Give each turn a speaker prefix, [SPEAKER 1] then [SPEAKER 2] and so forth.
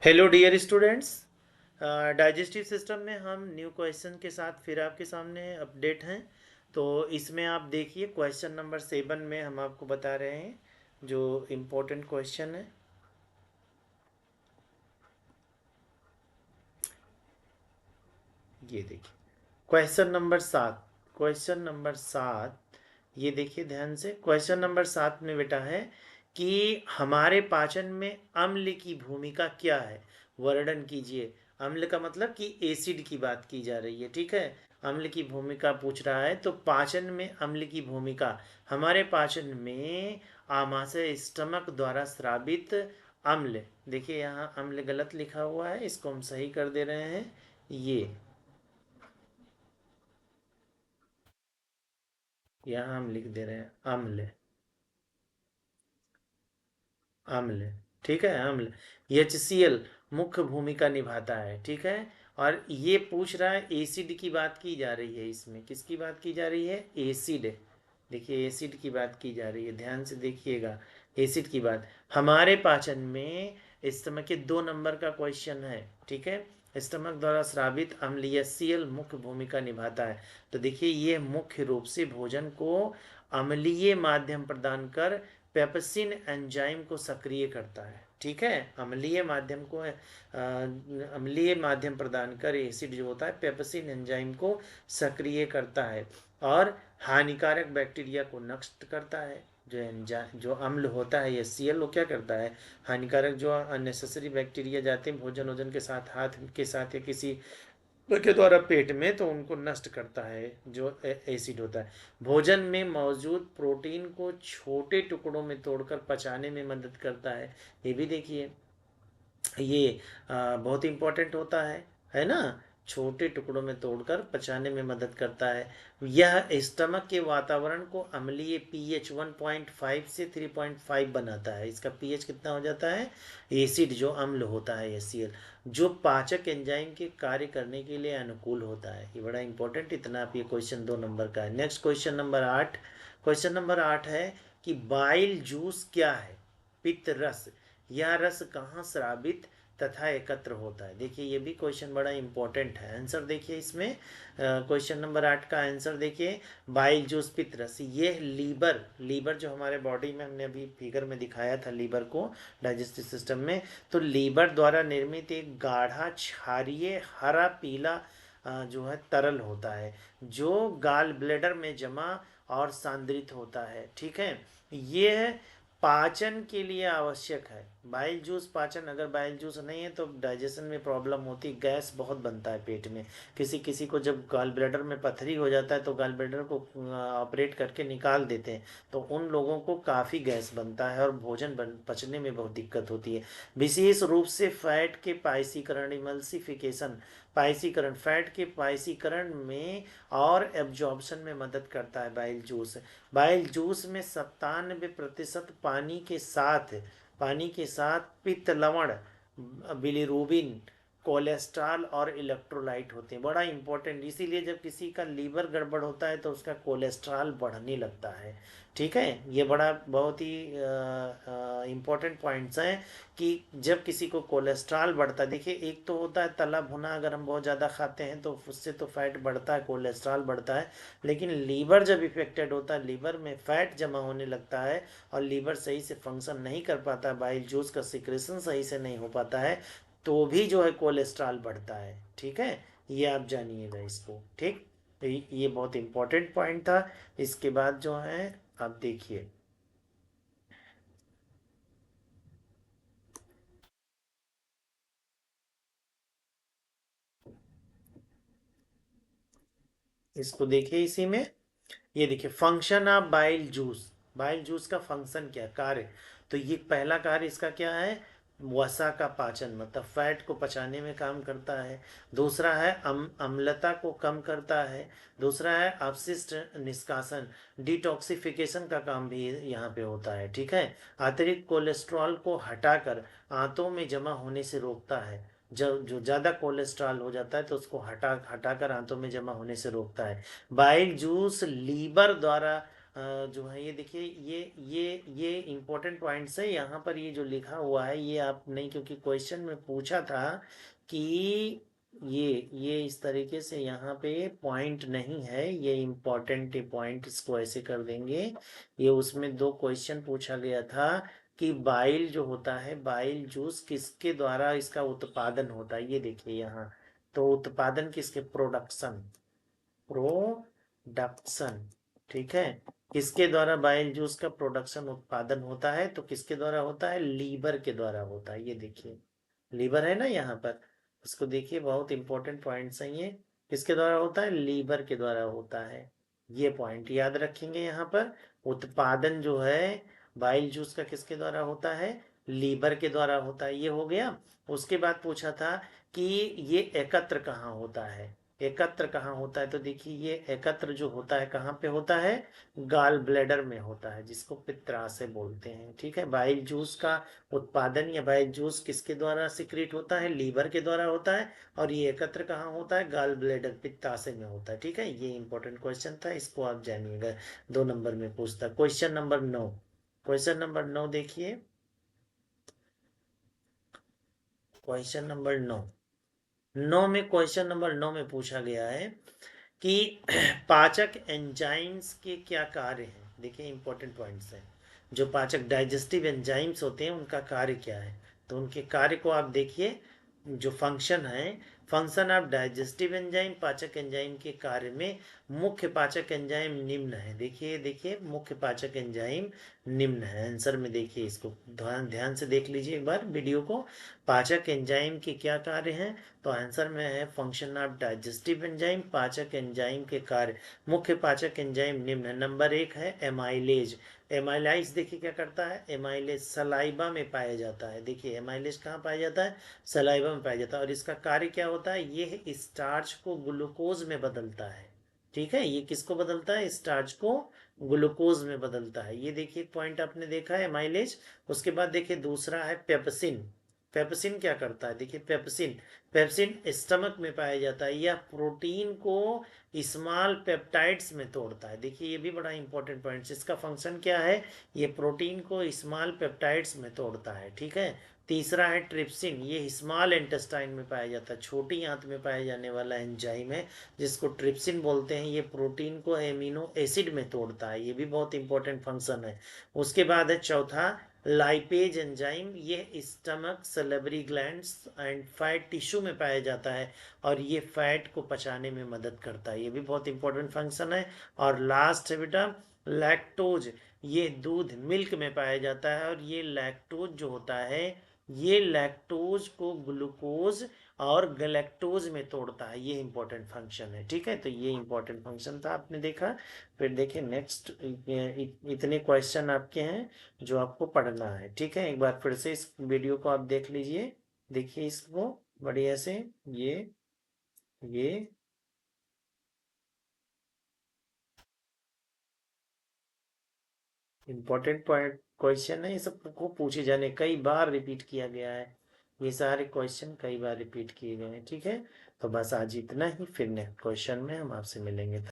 [SPEAKER 1] Hello dear students. Digestive system में हम new question के साथ फिर आपके सामने अपडेट हैं। तो इसमें आप देखिए क्वेश्चन नंबर 7 में हम आपको बता रहे हैं जो इम्पोर्टेंट क्वेश्चन है। ये देखिए क्वेश्चन नंबर 7। ये देखिए ध्यान से, क्वेश्चन नंबर 7 में बेटा है कि हमारे पाचन में अम्ल की भूमिका क्या है, वर्णन कीजिए। अम्ल का मतलब कि एसिड की बात की जा रही है, ठीक है। अम्ल की भूमिका पूछ रहा है, तो पाचन में अम्ल की भूमिका, हमारे पाचन में आमाशय स्टमक द्वारा स्रावित अम्ल। देखिए यहाँ अम्ल गलत लिखा हुआ है, इसको हम सही कर दे रहे हैं। ये यहाँ हम लिख दे रहे हैं अम्ल। अम्ल, ठीक है, अम्ल। HCl मुख्य भूमिका निभाता है, ठीक है। और ये पूछ रहा है एसिड की बात की जा रही है, इसमें किसकी बात की जा रही है, एसिड। देखिए एसिड की बात की जा रही है, ध्यान से देखिएगा। एसिड की बात हमारे पाचन में, स्टमक के 2 नंबर का क्वेश्चन है, ठीक है। स्टमक द्वारा स्रावित अम्ल HCl मुख्य भूमिका निभाता है। तो देखिए ये मुख्य रूप से भोजन को अम्लीय माध्यम प्रदान कर पेप्सिन एंजाइम को सक्रिय करता है, ठीक है। अम्लीय माध्यम प्रदान कर एसिड जो होता है पेप्सिन एंजाइम को सक्रिय करता है और हानिकारक बैक्टीरिया को नष्ट करता है। जो अम्ल होता है HCl वो क्या करता है, हानिकारक जो अननेसेसरी बैक्टीरिया जाते हैं भोजन वोजन के साथ, हाथ के साथ या किसी के द्वारा पेट में, तो उनको नष्ट करता है जो एसिड होता है। भोजन में मौजूद प्रोटीन को छोटे टुकड़ों में तोड़कर पचाने में मदद करता है। ये भी देखिए, ये बहुत इंपॉर्टेंट होता है ना। छोटे टुकड़ों में तोड़कर पचाने में मदद करता है। यह स्टमक के वातावरण को अम्लीय pH 1.5 से 3.5 बनाता है। इसका pH कितना हो जाता है, एसिड जो अम्ल होता है HCl, जो पाचक एंजाइम के कार्य करने के लिए अनुकूल होता है। ये बड़ा इंपॉर्टेंट, इतना आप ये क्वेश्चन 2 नंबर का है। Next question number 8। Question number 8 है कि बाइल जूस क्या है, पित्त रस। यह रस कहाँ स्रावित तथा एकत्र होता है। देखिए ये भी क्वेश्चन बड़ा इंपॉर्टेंट है। आंसर देखिए इसमें, क्वेश्चन नंबर 8 का आंसर देखिए, बाइल जूस पित्त रस। ये लीवर जो हमारे बॉडी में, हमने अभी फिगर में दिखाया था लीवर को डाइजेस्टिव सिस्टम में, तो लीवर द्वारा निर्मित एक गाढ़ा क्षारीय हरा पीला जो है तरल होता है, जो गाल ब्लेडर में जमा और सांद्रित होता है, ठीक है। ये पाचन के लिए आवश्यक है। बाइल जूस पाचन, अगर बाइल जूस नहीं है तो डाइजेशन में प्रॉब्लम होती, गैस बहुत बनता है पेट में। किसी किसी को जब गॉल ब्लैडर में पथरी हो जाता है तो गॉल ब्लैडर को ऑपरेट करके निकाल देते हैं, तो उन लोगों को काफ़ी गैस बनता है और भोजन पचने में बहुत दिक्कत होती है। विशेष रूप से फैट के पाइसीकरण, इमल्सिफिकेशन, पाइसीकरण, फैट के पाइसीकरण में और एब्जॉर्प्शन में मदद करता है बाइल जूस। बाइल जूस में 97% पानी के साथ पित्त लवण, बिलीरूबिन, कोलेस्ट्रॉल और इलेक्ट्रोलाइट होते हैं। बड़ा इंपॉर्टेंट, इसीलिए जब किसी का लीवर गड़बड़ होता है तो उसका कोलेस्ट्रॉल बढ़ने लगता है, ठीक है। ये बड़ा बहुत ही इम्पोर्टेंट पॉइंट्स हैं कि जब किसी को कोलेस्ट्रॉल बढ़ता है, देखिए एक तो होता है तला भुना, अगर हम बहुत ज़्यादा खाते हैं तो उससे तो फैट बढ़ता है, कोलेस्ट्रॉल बढ़ता है। लेकिन लीवर जब इफेक्टेड होता है, लीवर में फैट जमा होने लगता है और लीवर सही से फंक्शन नहीं कर पाता, बाइल जूस का सिक्रेशन सही से नहीं हो पाता है, तो भी जो है कोलेस्ट्रॉल बढ़ता है, ठीक है। ये आप जानिएगा इसको, ठीक। तो ये बहुत इंपॉर्टेंट पॉइंट था। इसके बाद जो है आप देखिए, इसको देखिए इसी में, ये देखिए function of bile juice. Bile juice का फंक्शन क्या, कार्य। तो ये पहला कार्य इसका क्या है, वसा का पाचन, मतलब फैट को पचाने में काम करता है। दूसरा है अम्लता को कम करता है। दूसरा है अपशिष्ट निष्कासन, डिटॉक्सिफिकेशन का काम भी यहाँ पे होता है, ठीक है। अतिरिक्त कोलेस्ट्रॉल को हटाकर आंतों में जमा होने से रोकता है। जब जो ज़्यादा कोलेस्ट्रॉल हो जाता है तो उसको हटाकर आंतों में जमा होने से रोकता है। बाइल जूस लीवर द्वारा जो है ये देखिए, ये इम्पोर्टेंट पॉइंट्स है यहाँ पर। ये जो लिखा हुआ है ये आप नहीं, क्योंकि क्वेश्चन में पूछा था कि ये इस तरीके से यहाँ पे पॉइंट नहीं है, ये इम्पोर्टेंट पॉइंट, इसको ऐसे कर देंगे। ये उसमें दो क्वेश्चन पूछा गया था कि बाइल जो होता है, बाइल जूस किसके द्वारा इसका उत्पादन होता है, ये देखिए यहाँ। तो उत्पादन किसके, प्रोडक्शन, प्रोडक्शन, ठीक है। किसके द्वारा बाइल जूस का प्रोडक्शन उत्पादन होता है, तो किसके द्वारा होता है, लीवर के द्वारा होता है। ये देखिए लीवर है ना यहाँ पर, इसको देखिए, बहुत इंपॉर्टेंट पॉइंट्स हैं ये। किसके द्वारा होता है, लीवर के द्वारा होता है। ये पॉइंट याद रखेंगे यहाँ पर। उत्पादन जो है बाइल जूस का किसके द्वारा होता है, लीवर के द्वारा होता है। ये हो गया। उसके बाद पूछा था कि ये एकत्र कहाँ होता है, एकत्र कहाँ होता है, तो देखिए ये एकत्र जो होता है कहाँ पे होता है, गाल ब्लैडर में होता है, जिसको पित्ताशय बोलते हैं, ठीक है। बाइल जूस का उत्पादन या बाइल जूस किसके द्वारा सिक्रीट होता है, लीवर के द्वारा होता है। और ये एकत्र कहाँ होता है, गाल ब्लैडर, पित्ताशय में होता है, ठीक है। ये इंपॉर्टेंट क्वेश्चन था, इसको आप जानिएगा, 2 नंबर में पूछता। क्वेश्चन नंबर 9, क्वेश्चन नंबर 9 देखिए, क्वेश्चन नंबर 9, 9 में पूछा गया है कि पाचक एंजाइम्स के क्या कार्य हैं। देखिए इंपॉर्टेंट पॉइंट्स हैं। जो पाचक डाइजेस्टिव एंजाइम्स होते हैं उनका कार्य क्या है, तो उनके कार्य को आप देखिए। जो फंक्शन है, फंक्शन ऑफ डाइजेस्टिव एंजाइम, पाचक एंजाइम के कार्य में मुख्य पाचक एंजाइम निम्न है। देखिए देखिए, मुख्य पाचक एंजाइम निम्न है। आंसर में देखिए, इसको ध्यान ध्यान से देख लीजिए एक बार वीडियो को। पाचक एंजाइम के क्या कार्य हैं, तो आंसर में है फंक्शन ऑफ डाइजेस्टिव एंजाइम, पाचक एंजाइम के कार्य। मुख्य पाचक एंजाइम निम्न है। नंबर 1 है एमाइलेज। एमाइलाइज देखिए क्या करता है, एमाइलेज सलाइबा में पाया जाता है। देखिए एमाइलेज कहाँ पाया जाता है, सलाइबा में पाया जाता है। और इसका कार्य क्या होता है, ये स्टार्च को ग्लूकोज में बदलता है, ठीक है। ये किसको बदलता है, स्टार्च को ग्लूकोज में बदलता है। ये देखिए पॉइंट आपने देखा है माइलेज। उसके बाद देखिए दूसरा है पेप्सिन। पेप्सिन क्या करता है, देखिए पेप्सिन, पेप्सिन स्टमक में पाया जाता है। यह प्रोटीन को स्मॉल पेप्टाइड्स में तोड़ता है। देखिए ये भी बड़ा इंपॉर्टेंट पॉइंट, इसका फंक्शन क्या है, ये प्रोटीन को स्मॉल पेप्टाइड्स में तोड़ता है, ठीक है। तीसरा है ट्रिप्सिन, ये स्मॉल इंटेस्टाइन में पाया जाता है, छोटी आंत में पाया जाने वाला एंजाइम है, जिसको ट्रिप्सिन बोलते हैं। ये प्रोटीन को एमिनो एसिड में तोड़ता है, ये भी बहुत इंपॉर्टेंट फंक्शन है। उसके बाद है चौथा लाइपेज एंजाइम, ये stomach, salivary glands and fat tissue में पाया जाता है, और ये फैट को पचाने में मदद करता है, ये भी बहुत इंपॉर्टेंट फंक्शन है। और लास्ट है बेटा लैक्टोज, ये दूध, मिल्क में पाया जाता है, और ये लैक्टोज जो होता है, ये लैक्टोज को ग्लूकोज और गैलेक्टोज में तोड़ता है। ये इंपॉर्टेंट फंक्शन है, ठीक है। तो ये इंपॉर्टेंट फंक्शन था, आपने देखा। फिर देखिए नेक्स्ट, इतने क्वेश्चन आपके हैं जो आपको पढ़ना है, ठीक है। एक बार फिर से इस वीडियो को आप देख लीजिए, देखिए इसको बढ़िया से। ये इम्पोर्टेंट पॉइंट क्वेश्चन है, ये सब को पूछे जाने, कई बार रिपीट किया गया है। ये सारे क्वेश्चन कई बार रिपीट किए गए हैं, ठीक है। तो बस आज इतना ही, फिर नेक्स्ट क्वेश्चन में हम आपसे मिलेंगे।